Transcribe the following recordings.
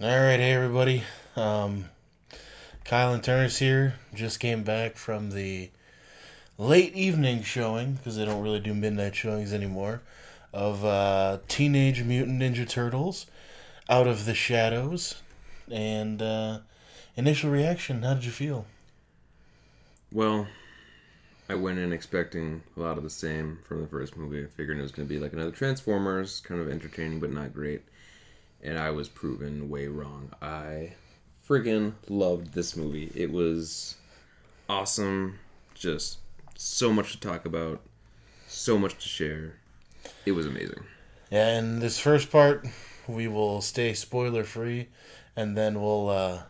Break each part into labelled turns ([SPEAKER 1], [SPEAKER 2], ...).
[SPEAKER 1] All right, hey everybody. Um, Kyle and Ternes here. Just came back from the late evening showing because they don't really do midnight showings anymore of Teenage Mutant Ninja Turtles Out of the Shadows. And initial reaction, how did you feel?
[SPEAKER 2] Well, I went in expecting a lot of the same from the first movie. I figured it was going to be like another Transformers, kind of entertaining but not great. And I was proven way wrong. I friggin' loved this movie. It was awesome. Just so much to talk about, so much to share. It was amazing.
[SPEAKER 1] Yeah, in this first part, we will stay spoiler free, and then we'll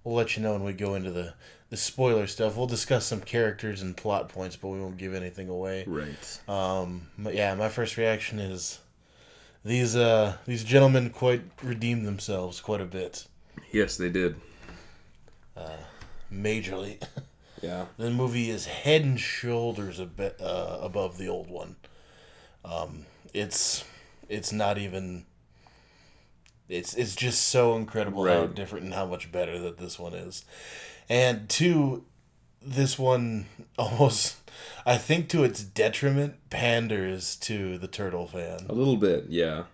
[SPEAKER 1] let you know when we go into the spoiler stuff. We'll discuss some characters and plot points, but we won't give anything away.
[SPEAKER 2] Right.
[SPEAKER 1] But yeah, my first reaction is these gentlemen quite redeemed themselves quite a bit,
[SPEAKER 2] Yes, they did.
[SPEAKER 1] majorly.
[SPEAKER 2] Yeah.
[SPEAKER 1] The movie is head and shoulders a bit above the old one. It's it's not even. It's just so incredible how
[SPEAKER 2] Right.
[SPEAKER 1] different and how much better that this one is. And two, this one almost, I think to its detriment, panders to the turtle fan.
[SPEAKER 2] A little bit, yeah.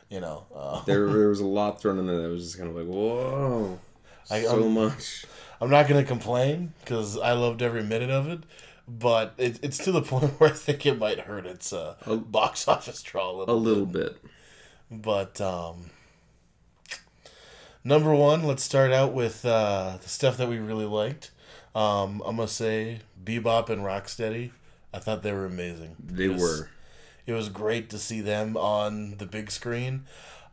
[SPEAKER 1] You know,
[SPEAKER 2] There was a lot thrown in there that was just kind of like, whoa, so
[SPEAKER 1] I'm
[SPEAKER 2] much.
[SPEAKER 1] I'm not gonna complain because I loved every minute of it, but it's to the point where I think it might hurt its
[SPEAKER 2] A,
[SPEAKER 1] box office draw a
[SPEAKER 2] a
[SPEAKER 1] little
[SPEAKER 2] little
[SPEAKER 1] bit.
[SPEAKER 2] bit.
[SPEAKER 1] But number one, let's start out with the stuff that we really liked. I'm gonna say Bebop and Rocksteady. I thought they were amazing.
[SPEAKER 2] They were.
[SPEAKER 1] It was great to see them on the big screen.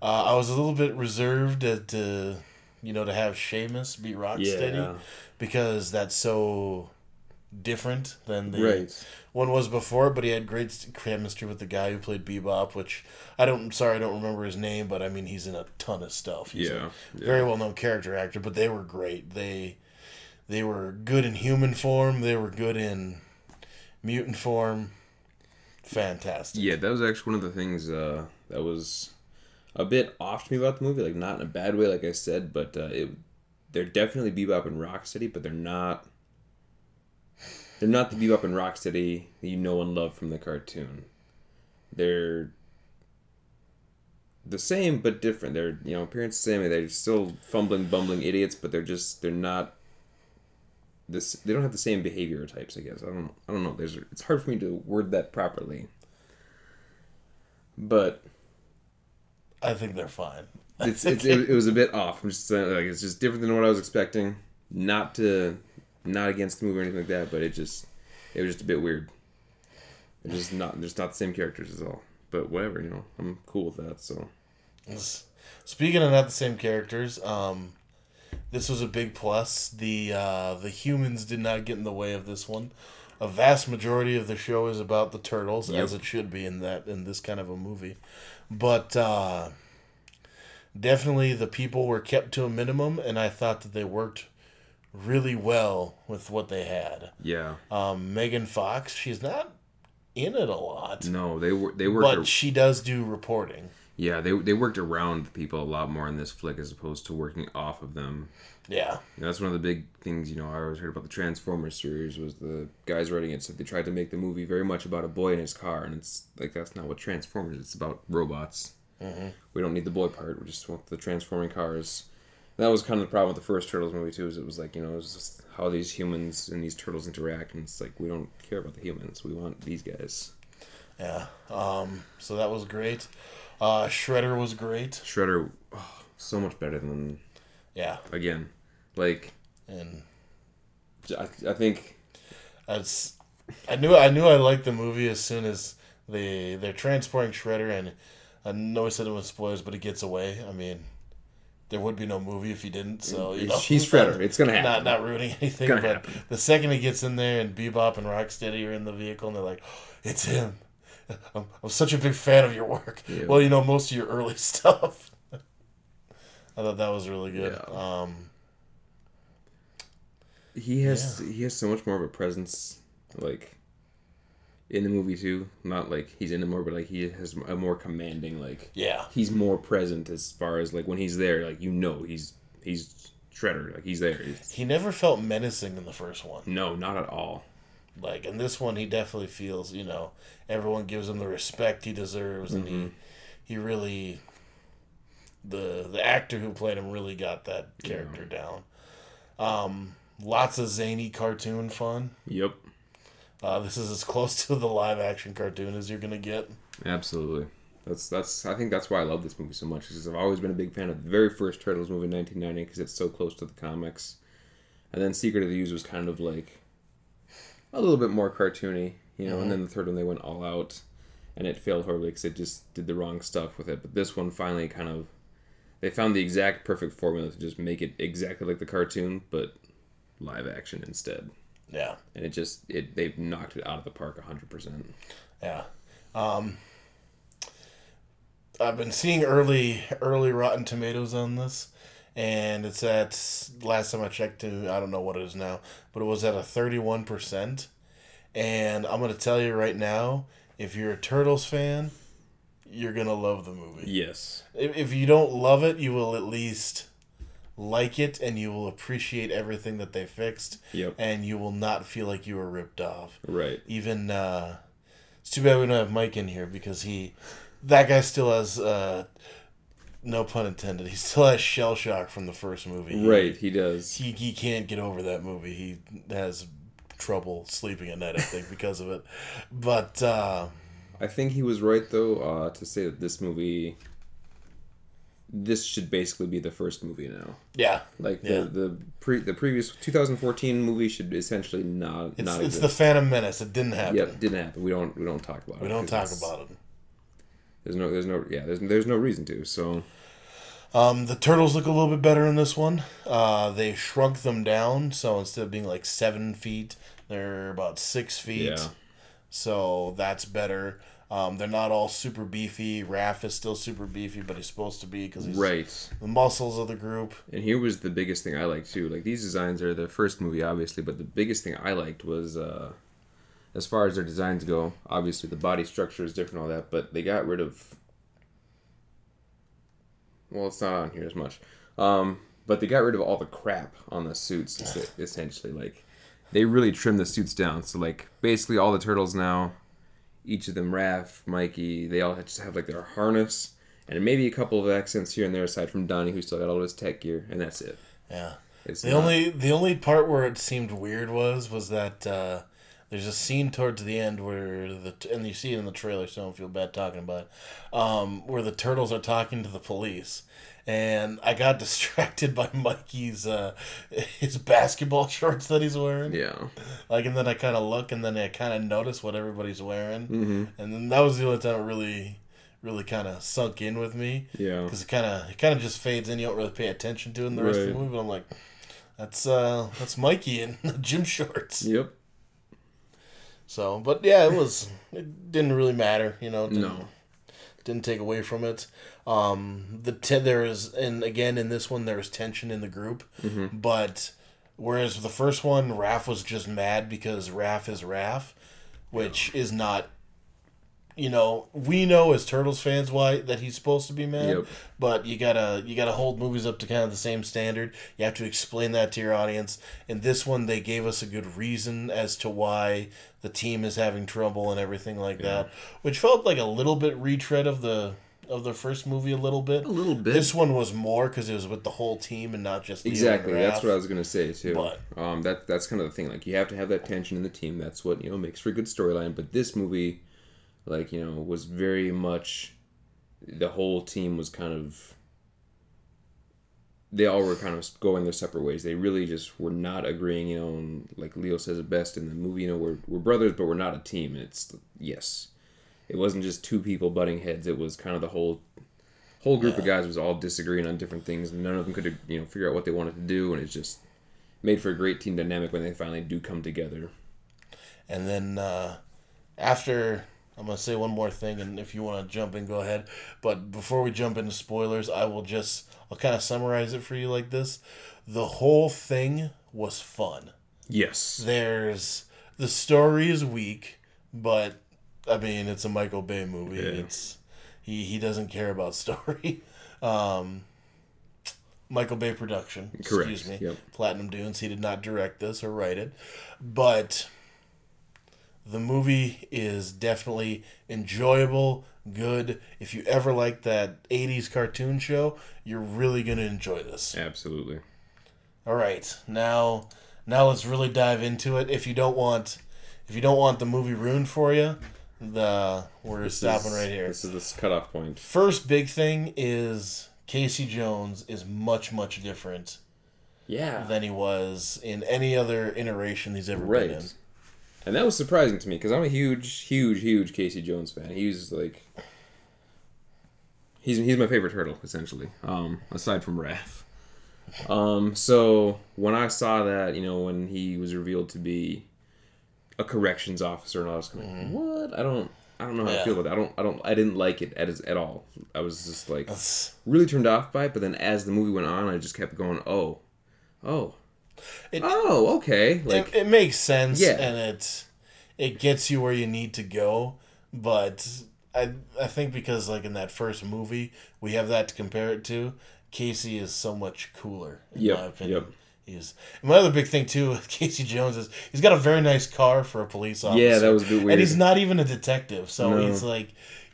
[SPEAKER 1] I was a little bit reserved to have Sheamus beat Rocksteady
[SPEAKER 2] Yeah.
[SPEAKER 1] because that's so different than the
[SPEAKER 2] Right.
[SPEAKER 1] one was before. But he had great chemistry with the guy who played Bebop, which I don't remember his name, but I mean he's in a ton of stuff. He's a
[SPEAKER 2] Yeah.
[SPEAKER 1] very
[SPEAKER 2] Yeah.
[SPEAKER 1] well known character actor. But they were great. They were good in human form. They were good in mutant form.
[SPEAKER 2] Yeah,
[SPEAKER 1] Fantastic.
[SPEAKER 2] that was actually one of the things that was a bit off to me about the movie. Like, not in a bad way, like I said, but they're definitely Bebop and Rocksteady, but they're not. They're not the Bebop and Rocksteady that you know and love from the cartoon. They're the same but different. They're appearance the same. They're still fumbling, bumbling idiots, but they're not this. They don't have the same behavior types. I guess I don't know. It's hard for me to word that properly, but
[SPEAKER 1] I think they're fine.
[SPEAKER 2] it was a bit off. I'm just saying, like, it's just different than what I was expecting. Not against the movie or anything like that, but it was just a bit weird. It's just not the same characters at all. But whatever, I'm cool with that. So
[SPEAKER 1] Speaking of not the same characters, this was a big plus. The humans did not get in the way of this one. A vast majority of the show is about the turtles,
[SPEAKER 2] yep,
[SPEAKER 1] as it should be in this kind of a movie. But definitely the people were kept to a minimum, and I thought that they worked really well with what they had.
[SPEAKER 2] yeah,
[SPEAKER 1] Megan Fox, she's not in it a lot,
[SPEAKER 2] no, they worked.
[SPEAKER 1] but she does do reporting.
[SPEAKER 2] Yeah, they worked around people a lot more in this flick as opposed to working off of them.
[SPEAKER 1] Yeah.
[SPEAKER 2] That's one of the big things, I always heard about the Transformers series was the guys writing it said they tried to make the movie very much about a boy in his car, and it's like that's not what Transformers. It's about robots.
[SPEAKER 1] Mm-hmm.
[SPEAKER 2] We don't need the boy part. We just want the transforming cars. That was kind of the problem with the first Turtles movie too. Is it was like it was just how these humans and these turtles interact, and it's like we don't care about the humans. We want these guys.
[SPEAKER 1] Yeah. So that was great. Shredder was great.
[SPEAKER 2] Shredder, oh, so much better than
[SPEAKER 1] Yeah.
[SPEAKER 2] again, like
[SPEAKER 1] And
[SPEAKER 2] I think
[SPEAKER 1] that's I knew I liked the movie as soon as they're transporting Shredder, and I know I said it was spoilers, but he gets away. I mean, there would be no movie if he didn't. So
[SPEAKER 2] he's Shredder. It's gonna happen.
[SPEAKER 1] Not ruining anything.
[SPEAKER 2] Gonna
[SPEAKER 1] But
[SPEAKER 2] happen.
[SPEAKER 1] the second he gets in there and Bebop and Rocksteady are in the vehicle, and they're like, "It's him." I'm such a big fan of your work.
[SPEAKER 2] Yeah.
[SPEAKER 1] Well, most of your early stuff. I thought that was really good.
[SPEAKER 2] Yeah. He has so much more of a presence. Like in the movie too. Not like he's in it more, but like he has a more commanding, like
[SPEAKER 1] Yeah.
[SPEAKER 2] he's more present as far as like when he's there, like he's Shredder, like he's there.
[SPEAKER 1] He never felt menacing in the first one.
[SPEAKER 2] No, not at all.
[SPEAKER 1] Like in this one, he definitely feels, everyone gives him the respect he deserves, and he really, the actor who played him really got that character down. Lots of zany cartoon fun.
[SPEAKER 2] Yep.
[SPEAKER 1] This is as close to the live action cartoon as you're gonna get.
[SPEAKER 2] Absolutely. That's I think that's why I love this movie so much, because I've always been a big fan of the very first Turtles movie in 1990 because it's so close to the comics, and then Secret of the Ooze was kind of like a little bit more cartoony, and then the third one they went all out, and it failed horribly because it just did the wrong stuff with it. But this one finally they found the exact perfect formula to just make it exactly like the cartoon, but live action instead.
[SPEAKER 1] Yeah.
[SPEAKER 2] And they've knocked it out of the park 100%.
[SPEAKER 1] Yeah. I've been seeing early Rotten Tomatoes on this, and it's at, last time I checked, I don't know what it is now, but it was at a 31%. And I'm going to tell you right now, if you're a Turtles fan, you're going to love the movie.
[SPEAKER 2] Yes.
[SPEAKER 1] If you don't love it, you will at least like it, and you will appreciate everything that they fixed.
[SPEAKER 2] Yep.
[SPEAKER 1] And you will not feel like you were ripped off.
[SPEAKER 2] Right.
[SPEAKER 1] Even, it's too bad we don't have Mike in here, because that guy still has, no pun intended, he still has shell shock from the first movie.
[SPEAKER 2] Right, he does.
[SPEAKER 1] He can't get over that movie. He has trouble sleeping at night, I think, because of it. But
[SPEAKER 2] I think he was right, though, to say that this should basically be the first movie now.
[SPEAKER 1] Yeah.
[SPEAKER 2] Like the previous 2014 movie should essentially not
[SPEAKER 1] it's
[SPEAKER 2] exist.
[SPEAKER 1] the Phantom Menace. It didn't happen.
[SPEAKER 2] Yep, didn't happen. We don't talk about it.
[SPEAKER 1] We don't talk about it.
[SPEAKER 2] There's no reason to. So
[SPEAKER 1] the turtles look a little bit better in this one. They shrunk them down, so instead of being like 7 feet, they're about 6 feet.
[SPEAKER 2] Yeah.
[SPEAKER 1] So that's better. They're not all super beefy. Raph is still super beefy, but he's supposed to be because he's the muscles of the group.
[SPEAKER 2] And here was the biggest thing I liked too. Like, these designs are the first movie, obviously, but the biggest thing I liked was, as far as their designs go, obviously the body structure is different, all that, but they got rid of. Well, it's not on here as much, but they got rid of all the crap on the suits. Essentially, like, they really trimmed the suits down. So, like, basically all the turtles now, each of them, Raph, Mikey, they all just have like their harness and maybe a couple of accents here and there, aside from Donnie, who still got all of his tech gear, and that's it.
[SPEAKER 1] Yeah. The only part where it seemed weird was that there's a scene towards the end where and you see it in the trailer, so I don't feel bad talking about it, where the turtles are talking to the police. And I got distracted by Mikey's his basketball shorts that he's wearing.
[SPEAKER 2] Yeah.
[SPEAKER 1] Like, and then I kind of look, and then I kind of notice what everybody's wearing. Mm-hmm. And then that was the only time it really kind of sunk in with me.
[SPEAKER 2] Yeah.
[SPEAKER 1] Because it kind of just fades in. You don't really pay attention to it in the rest of the movie. But I'm like, that's Mikey in gym shorts.
[SPEAKER 2] Yep.
[SPEAKER 1] So, but yeah, it didn't really matter,
[SPEAKER 2] No.
[SPEAKER 1] Didn't take away from it. There is, and again in this one there was tension in the group, but whereas the first one, Raph was just mad because Raph is Raph, which is not. We know as Turtles fans why that he's supposed to be mad, but you gotta hold movies up to kind of the same standard. You have to explain that to your audience. In this one, they gave us a good reason as to why the team is having trouble and everything like that, which felt like a little bit retread of the first movie a little bit.
[SPEAKER 2] A little bit.
[SPEAKER 1] This one was more because it was with the whole team and not just
[SPEAKER 2] exactly. That's what I was gonna say too.
[SPEAKER 1] But
[SPEAKER 2] that's kind of the thing. Like, you have to have that tension in the team. That's what makes for a good storyline. But this movie, like, was very much, the whole team was kind of, they all were kind of going their separate ways. They really just were not agreeing, and like Leo says it best in the movie, we're brothers, but we're not a team. It wasn't just two people butting heads. It was kind of the whole group of guys was all disagreeing on different things, and none of them could, figure out what they wanted to do, and it just made for a great team dynamic when they finally do come together.
[SPEAKER 1] And then after, I'm going to say one more thing, and if you want to jump in, go ahead. But before we jump into spoilers, I'll kind of summarize it for you like this. The whole thing was fun.
[SPEAKER 2] Yes.
[SPEAKER 1] The story is weak, but I mean, it's a Michael Bay movie.
[SPEAKER 2] Yeah.
[SPEAKER 1] It's he doesn't care about story. Michael Bay production.
[SPEAKER 2] Correct.
[SPEAKER 1] Excuse me.
[SPEAKER 2] Yep.
[SPEAKER 1] Platinum Dunes. He did not direct this or write it, but the movie is definitely enjoyable, good. If you ever like that 80s cartoon show, you're really going to enjoy this.
[SPEAKER 2] Absolutely.
[SPEAKER 1] All right. Now let's really dive into it. If you don't want the movie ruined for you, we're stopping right here.
[SPEAKER 2] This is this cutoff point.
[SPEAKER 1] First big thing is Casey Jones is much, much different than he was in any other iteration he's ever been in.
[SPEAKER 2] And that was surprising to me because I'm a huge, huge, huge Casey Jones fan. He's like, he's my favorite turtle essentially, aside from Raph. So when I saw that, when he was revealed to be a corrections officer, and I was kind of like, what? I don't know how to feel about that. I didn't like it at all. I was just like really turned off by it. But then as the movie went on, I just kept going, oh, okay. Like
[SPEAKER 1] it makes sense,
[SPEAKER 2] yeah.
[SPEAKER 1] And it gets you where you need to go. But I think because like in that first movie, we have that to compare it to. Casey is so much cooler, in my opinion. And my other big thing too with Casey Jones is he's got a very nice car for a police officer.
[SPEAKER 2] Yeah, that was a bit weird.
[SPEAKER 1] And he's not even a detective, so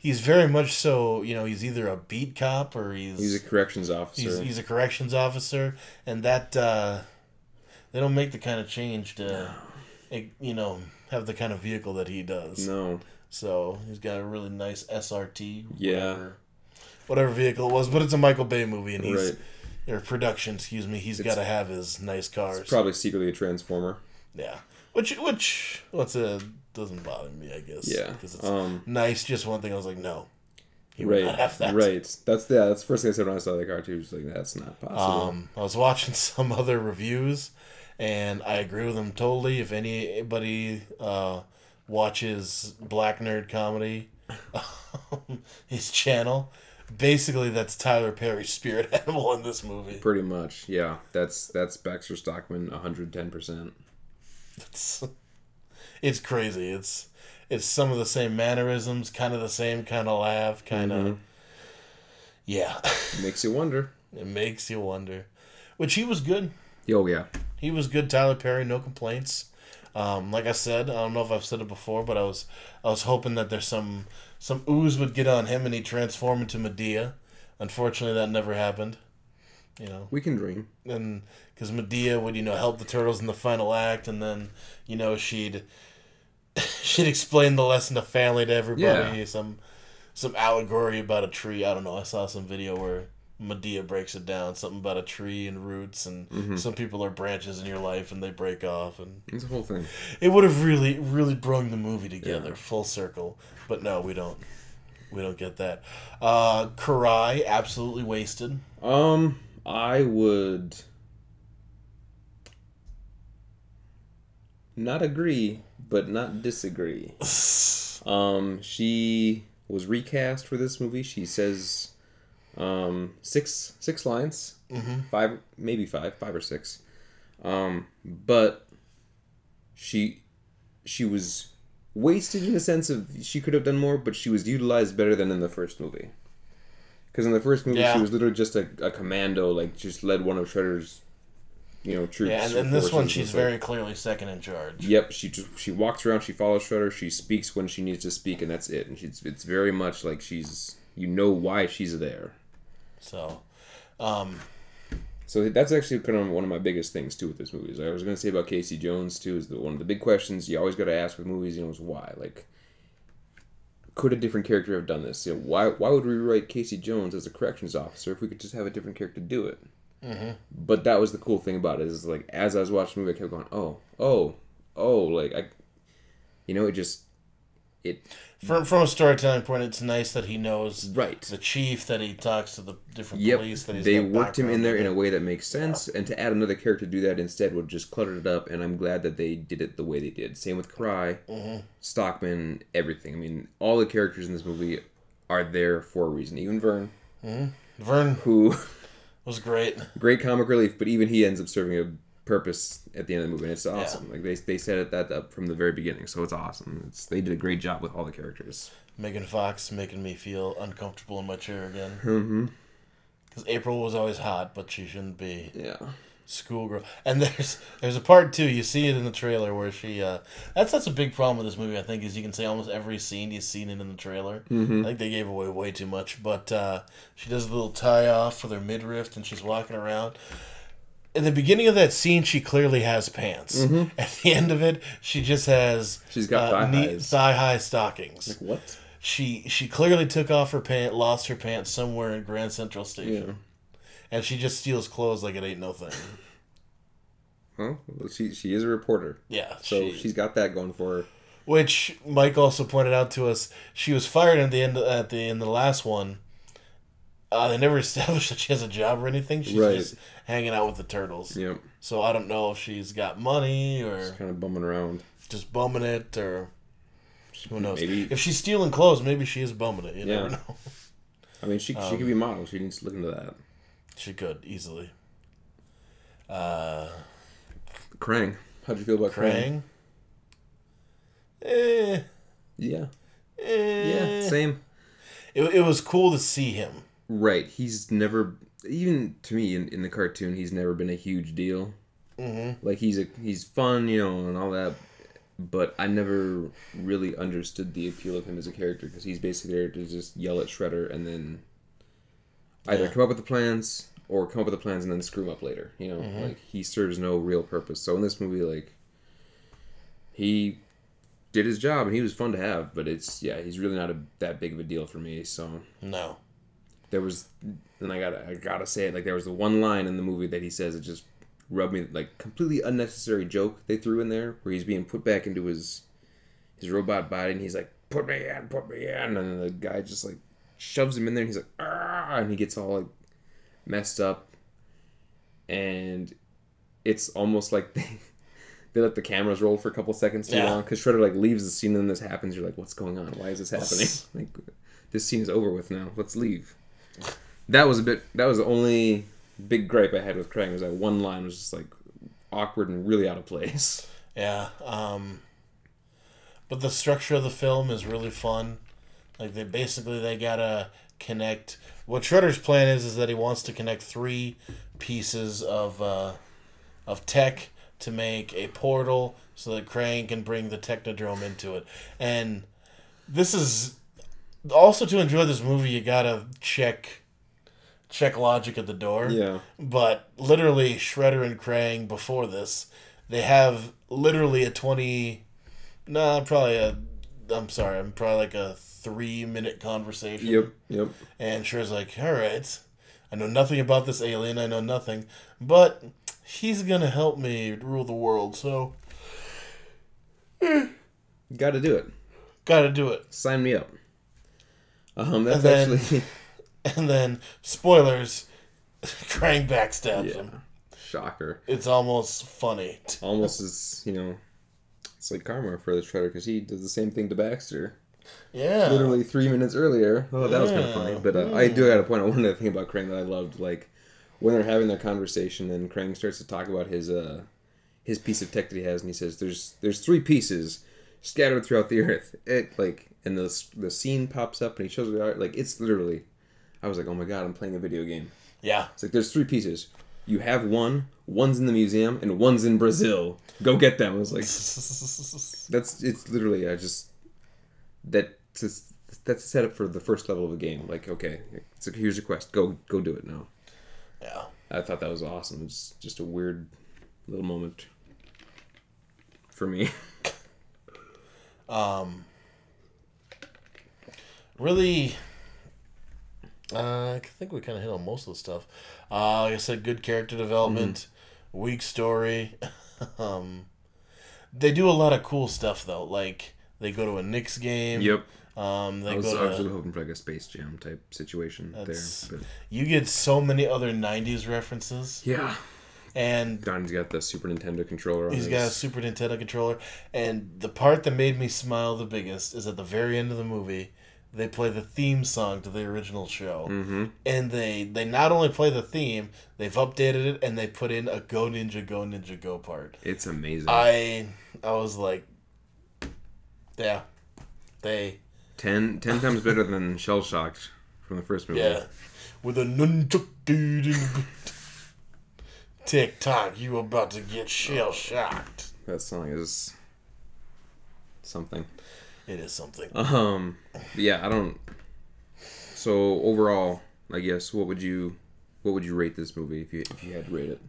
[SPEAKER 1] he's very much so, he's either a beat cop or he's
[SPEAKER 2] a corrections officer.
[SPEAKER 1] He's a corrections officer, and that they don't make the kind of change to have the kind of vehicle that he does.
[SPEAKER 2] No.
[SPEAKER 1] So he's got a really nice SRT.
[SPEAKER 2] Yeah.
[SPEAKER 1] Whatever vehicle it was, but it's a Michael Bay movie, and or production, excuse me. He's got to have his nice cars.
[SPEAKER 2] It's probably secretly a Transformer.
[SPEAKER 1] Yeah, which doesn't bother me, I guess.
[SPEAKER 2] Yeah,
[SPEAKER 1] because it's nice. Just one thing, I was like, no, he
[SPEAKER 2] would
[SPEAKER 1] not have that.
[SPEAKER 2] Right. That's the first thing I said when I saw the car too. Just like that's not possible.
[SPEAKER 1] I was watching some other reviews, and I agree with them totally. If anybody watches Black Nerd Comedy, his channel. Basically, that's Tyler Perry's spirit animal in this movie.
[SPEAKER 2] Pretty much, yeah. That's Baxter Stockman 110%.
[SPEAKER 1] It's crazy. It's some of the same mannerisms, kind of the same kind of laugh, kind of. Yeah.
[SPEAKER 2] Makes you wonder.
[SPEAKER 1] It makes you wonder. Which he was good.
[SPEAKER 2] Oh yeah.
[SPEAKER 1] He was good. Tyler Perry, no complaints. Like I said, I don't know if I've said it before, but I was hoping that there's some ooze would get on him and he'd transform into Medea. Unfortunately, that never happened.
[SPEAKER 2] We can dream.
[SPEAKER 1] And because Medea would, help the turtles in the final act, and then, she'd explain the lesson to family to everybody. Yeah. Some allegory about a tree. I don't know. I saw some video where Medea breaks it down, something about a tree and roots, and some people are branches in your life and they break off, and
[SPEAKER 2] it's a whole thing.
[SPEAKER 1] It would have really, really brung the movie together, full circle. But no, we don't get that. Karai, absolutely wasted.
[SPEAKER 2] I would not agree, but not disagree. She was recast for this movie. She says 6 lines, 5 or 6. But she was wasted in the sense of she could have done more, but she was utilized better than in the first movie. Because in the first movie, she was literally just a commando, like just led one of Shredder's, troops.
[SPEAKER 1] Yeah, and in this one, she's very clearly second in charge.
[SPEAKER 2] Yep, she walks around, she follows Shredder, she speaks when she needs to speak, and that's it. And it's very much like she's, why she's there.
[SPEAKER 1] So
[SPEAKER 2] that's actually kind of one of my biggest things too with this movie. Is I was going to say about Casey Jones too. Is that one of the big questions you always got to ask with movies? Is why? Like, could a different character have done this? Why would we write Casey Jones as a corrections officer if we could just have a different character do it? Mm-hmm. But that was the cool thing about it. Is like as I was watching the movie, I kept going,
[SPEAKER 1] From a storytelling point, it's nice that he knows
[SPEAKER 2] right.
[SPEAKER 1] the chief, that he talks to the different police. That
[SPEAKER 2] they worked him in there in a way that makes sense, and to add another character to do that instead would just clutter it up, and I'm glad that they did it the way they did. Same with Karai, Stockman, everything. I mean, all the characters in this movie are there for a reason. Even Vern.
[SPEAKER 1] Vern,
[SPEAKER 2] who
[SPEAKER 1] was great.
[SPEAKER 2] Great comic relief, but even he ends up serving a purpose at the end of the movie, and it's awesome. Like they set it that up from the very beginning, so it's awesome. They did a great job with all the characters.
[SPEAKER 1] Megan Fox making me feel uncomfortable in my chair again.
[SPEAKER 2] Mm-hmm.
[SPEAKER 1] Because April was always hot, but she shouldn't be.
[SPEAKER 2] Yeah.
[SPEAKER 1] Schoolgirl. And there's a part too, you see it in the trailer where she that's a big problem with this movie, I think, is you can say almost every scene you've seen it in the trailer.
[SPEAKER 2] Mm-hmm.
[SPEAKER 1] I think they gave away way too much, but she does a little tie off for their midriff and she's walking around. In the beginning of that scene, she clearly has pants.
[SPEAKER 2] Mm-hmm.
[SPEAKER 1] At the end of it, she just has
[SPEAKER 2] she's got
[SPEAKER 1] thigh-high stockings.
[SPEAKER 2] Like what?
[SPEAKER 1] She clearly took off her pants, lost her pants somewhere in Grand Central Station.
[SPEAKER 2] Yeah.
[SPEAKER 1] And she just steals clothes like it ain't no thing.
[SPEAKER 2] Well, she is a reporter.
[SPEAKER 1] Yeah.
[SPEAKER 2] So she's got that going for her.
[SPEAKER 1] Which Mike also pointed out to us. She was fired at the end of the last one. They never established that she has a job or anything. She's just hanging out with the turtles.
[SPEAKER 2] Yep.
[SPEAKER 1] So I don't know if she's got money or
[SPEAKER 2] just kind of bumming around.
[SPEAKER 1] Just bumming it, or who knows?
[SPEAKER 2] Maybe.
[SPEAKER 1] If she's stealing clothes, maybe she is bumming it. You never know.
[SPEAKER 2] I mean, she could be a model. She needs to look into that.
[SPEAKER 1] She could easily.
[SPEAKER 2] Krang. How'd you feel about Krang? Yeah. Yeah, same.
[SPEAKER 1] It was cool to see him.
[SPEAKER 2] Right. He's never, even to me in the cartoon, he's never been a huge deal.
[SPEAKER 1] Mm-hmm.
[SPEAKER 2] Like he's fun, and all that. But I never really understood the appeal of him as a character, because he's basically there to just yell at Shredder and then either come up with the plans or come up with the plans and then screw them up later.
[SPEAKER 1] Mm-hmm.
[SPEAKER 2] Like he serves no real purpose. So in this movie, like, he did his job and he was fun to have, but he's really not that big of a deal for me. So
[SPEAKER 1] no,
[SPEAKER 2] there was, and I gotta say it, like there was the one line in the movie that he says it just rubbed me, like completely unnecessary joke they threw in there where he's being put back into his robot body and he's like, put me in, and then the guy just like shoves him in there and he's like, ah, and he gets all like messed up, and it's almost like they let the cameras roll for a couple seconds too long, because Shredder like leaves the scene and then this happens. You're like, what's going on? Why is this happening? Like, this scene is over with now. Let's leave. That was the only big gripe I had with Krang, was that one line was just like awkward and really out of place.
[SPEAKER 1] Yeah. But the structure of the film is really fun. Like they gotta connect. What Shredder's plan is that he wants to connect 3 pieces of tech to make a portal so that Krang can bring the Technodrome into it. And this is also, to enjoy this movie, you gotta check logic at the door.
[SPEAKER 2] Yeah.
[SPEAKER 1] But literally, Shredder and Krang before this, they have literally I'm probably like a 3-minute conversation.
[SPEAKER 2] Yep.
[SPEAKER 1] And Shredder's like, all right, I know nothing about this alien, I know nothing, but he's gonna help me rule the world, so
[SPEAKER 2] Gotta do it. Sign me up.
[SPEAKER 1] And then spoilers, Krang backstabs him.
[SPEAKER 2] Shocker.
[SPEAKER 1] It's almost funny.
[SPEAKER 2] Almost as, it's like karma for the Shredder, because he does the same thing to Baxter.
[SPEAKER 1] Yeah.
[SPEAKER 2] Literally 3 minutes earlier. Oh, that was kind of funny. But I do gotta point out one other thing about Krang that I loved. Like, when they're having their conversation and Krang starts to talk about his piece of tech that he has, and he says, there's 3 pieces scattered throughout the earth. And the scene pops up and he shows the art. Like, it's literally, I was like, oh my god, I'm playing a video game.
[SPEAKER 1] Yeah.
[SPEAKER 2] It's like, there's 3 pieces. You have one's in the museum, and one's in Brazil. Go get them. I was like, it's literally, that's a setup for the first level of a game. Like, okay, here's your quest. Go do it now.
[SPEAKER 1] Yeah.
[SPEAKER 2] I thought that was awesome. It's just a weird little moment for me.
[SPEAKER 1] Really, I think we kind of hit on most of the stuff. Like I said, good character development, weak story. They do a lot of cool stuff though. Like they go to a Knicks game.
[SPEAKER 2] Yep.
[SPEAKER 1] I
[SPEAKER 2] was actually hoping for like a Space Jam type situation there. But
[SPEAKER 1] you get so many other '90s references.
[SPEAKER 2] Yeah.
[SPEAKER 1] And
[SPEAKER 2] Donnie's got the Super Nintendo controller on
[SPEAKER 1] He's got a Super Nintendo controller. And the part that made me smile the biggest is at the very end of the movie. they play the theme song to the original show.
[SPEAKER 2] Mm-hmm.
[SPEAKER 1] And they not only play the theme, they've updated it and they put in a Go Ninja Go part.
[SPEAKER 2] It's amazing.
[SPEAKER 1] I was like, yeah, they
[SPEAKER 2] 10 times better than Shell Shocked from the first movie.
[SPEAKER 1] yeah, with a nunchuck tick tock, you about to get shell shocked.
[SPEAKER 2] That song is something.
[SPEAKER 1] It is something.
[SPEAKER 2] Yeah, I don't. So overall, I guess what would you rate this movie if you had to rate it?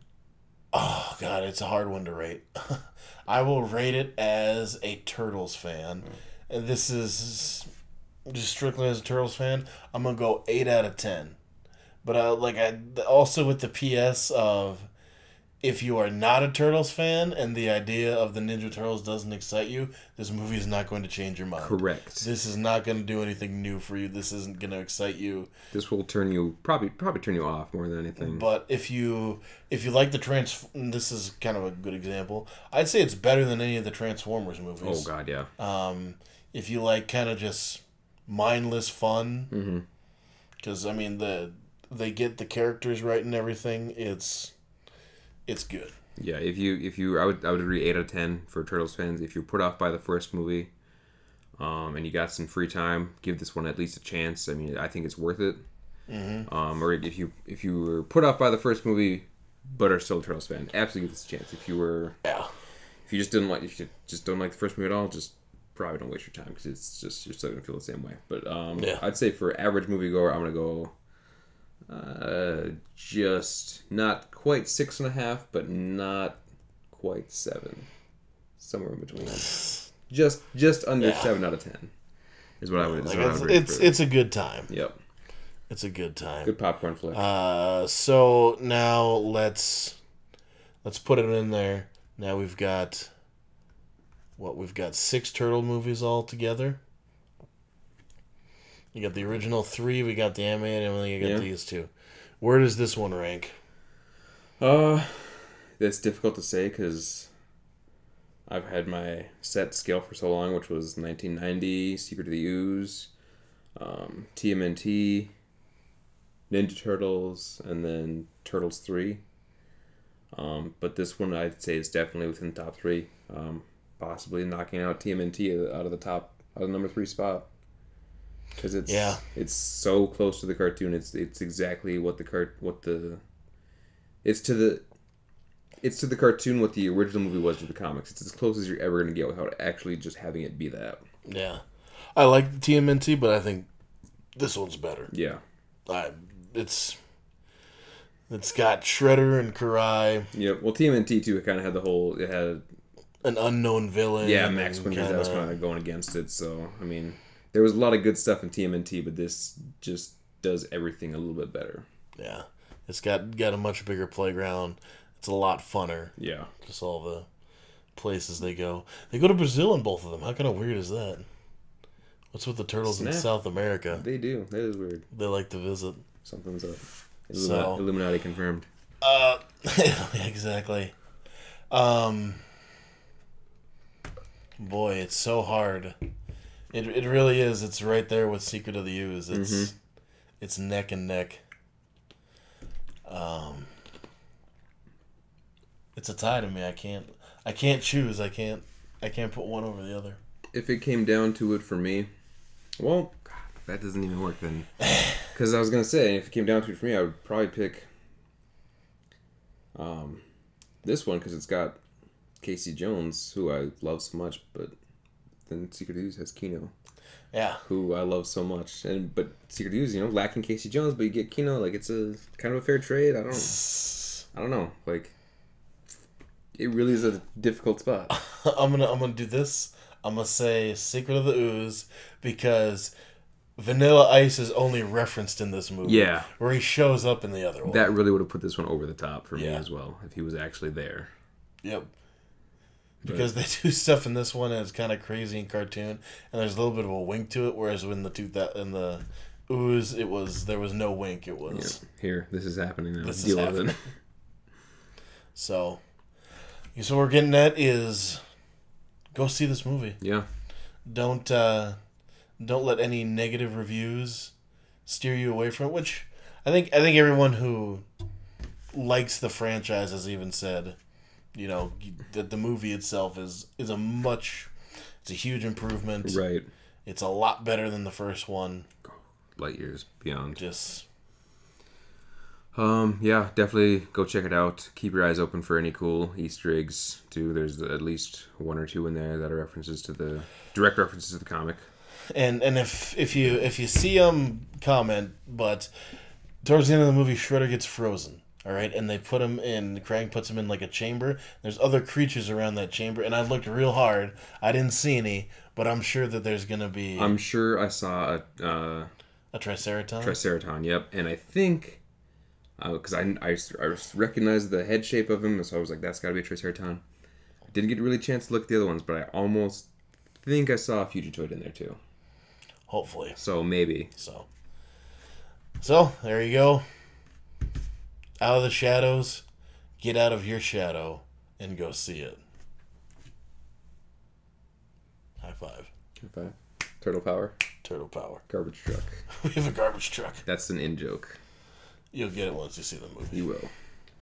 [SPEAKER 1] Oh God, it's a hard one to rate. I will rate it as a Turtles fan, and this is just strictly as a Turtles fan. I'm gonna go 8 out of 10. But I also with the PS of, if you are not a Turtles fan and the idea of the Ninja Turtles doesn't excite you, this movie is not going to change your mind.
[SPEAKER 2] Correct.
[SPEAKER 1] This is not going to do anything new for you. This isn't going to excite you.
[SPEAKER 2] This will probably turn you off more than anything.
[SPEAKER 1] But if you like this is kind of a good example. I'd say it's better than any of the Transformers movies.
[SPEAKER 2] Oh God, yeah.
[SPEAKER 1] If you like kind of just mindless fun, because
[SPEAKER 2] Mm-hmm.
[SPEAKER 1] I mean they get the characters right and everything. It's good.
[SPEAKER 2] Yeah, if you I would agree 8 out of 10 for Turtles fans. If you're put off by the first movie, and you got some free time, give this one at least a chance. I mean, I think it's worth it.
[SPEAKER 1] Mm-hmm.
[SPEAKER 2] Or if you were put off by the first movie, but are still a Turtles fan, absolutely give this a chance. If you just don't like the first movie at all, just probably don't waste your time because it's just you're still gonna feel the same way. But I'd say for average moviegoer, I'm gonna go. Just not quite 6.5, but not quite 7. Somewhere in between. Just under 7 out of 10 is what I would.
[SPEAKER 1] It's a good time.
[SPEAKER 2] Yep.
[SPEAKER 1] It's a good time.
[SPEAKER 2] Good popcorn flick.
[SPEAKER 1] So now let's put it in there. Now we've got 6 turtle movies all together. You got the original 3, we got the animated, and then you got these 2. Where does this one rank?
[SPEAKER 2] That's difficult to say because I've had my set scale for so long, which was 1990, Secret of the Ooze, TMNT, Ninja Turtles, and then Turtles 3. But this one I'd say is definitely within the top 3, possibly knocking out TMNT out of the number 3 spot. Because it's so close to the cartoon. It's exactly what it's to the cartoon what the original movie was to the comics. It's as close as you're ever going to get without actually just having it be that.
[SPEAKER 1] Yeah, I like the TMNT, but I think this one's better.
[SPEAKER 2] Yeah,
[SPEAKER 1] it's got Shredder and Karai.
[SPEAKER 2] Yeah, well, TMNT too kind of had it had
[SPEAKER 1] an unknown villain.
[SPEAKER 2] Yeah, Max Winters that was kind of going against it. So I mean. There was a lot of good stuff in TMNT, but this just does everything a little bit better.
[SPEAKER 1] Yeah. It's got a much bigger playground. It's a lot funner.
[SPEAKER 2] Yeah.
[SPEAKER 1] Just all the places they go. They go to Brazil in both of them. How kind of weird is that? What's with the turtles in South America?
[SPEAKER 2] They do. That is weird.
[SPEAKER 1] They like to visit.
[SPEAKER 2] Something's up. Illuminati confirmed.
[SPEAKER 1] Exactly. Boy, it's so hard. It really is. It's right there with Secret of the Ooze. It's neck and neck. It's a tie to me. I can't choose. I can't put one over the other.
[SPEAKER 2] If it came down to it for me, well, God, that doesn't even work then. Because I was gonna say, if it came down to it for me, I would probably pick this one because it's got Casey Jones, who I love so much, but. Then Secret of the Ooze has Kino.
[SPEAKER 1] Yeah.
[SPEAKER 2] Who I love so much. But Secret of the Ooze, lacking Casey Jones, but you get Kino, like it's a kind of a fair trade. I don't know. Like it really is a difficult spot.
[SPEAKER 1] I'm gonna do this. I'm gonna say Secret of the Ooze because Vanilla Ice is only referenced in this movie.
[SPEAKER 2] Yeah.
[SPEAKER 1] Where he shows up in the other one.
[SPEAKER 2] That really would have put this one over the top for me as well, if he was actually there.
[SPEAKER 1] Yep. Because they do stuff in this one and it's kind of crazy and cartoon, and there's a little bit of a wink to it. Whereas in the Ooze, there was no wink. It was
[SPEAKER 2] here. This is happening now.
[SPEAKER 1] This is happening. So what we're getting at is go see this movie.
[SPEAKER 2] Yeah.
[SPEAKER 1] Don't don't let any negative reviews steer you away from it. Which I think everyone who likes the franchise has even said, that the movie itself is it's a huge improvement.
[SPEAKER 2] Right.
[SPEAKER 1] It's a lot better than the first one.
[SPEAKER 2] Light years beyond.
[SPEAKER 1] Just
[SPEAKER 2] yeah, definitely go check it out. Keep your eyes open for any cool Easter eggs too. There's at least one or two in there that are direct references to the comic.
[SPEAKER 1] and if you see them, comment. But towards the end of the movie, Shredder gets frozen. All right, and they put him in. Krang puts him in like a chamber. There's other creatures around that chamber, and I looked real hard. I didn't see any, but I'm sure that there's gonna be.
[SPEAKER 2] I'm sure I saw a
[SPEAKER 1] Triceraton.
[SPEAKER 2] Triceraton. Yep, and I think. Because I recognized the head shape of him, so I was like, that's got to be a Triceraton. Didn't get really a chance to look at the other ones, but I almost think I saw a Fugitoid in there too.
[SPEAKER 1] Hopefully.
[SPEAKER 2] So maybe.
[SPEAKER 1] So there you go. Out of the shadows, get out of your shadow and go see it. High five.
[SPEAKER 2] High five. Turtle power.
[SPEAKER 1] Turtle power.
[SPEAKER 2] Garbage truck.
[SPEAKER 1] We have a garbage truck.
[SPEAKER 2] That's an in joke.
[SPEAKER 1] You'll get it once you see the movie.
[SPEAKER 2] You will.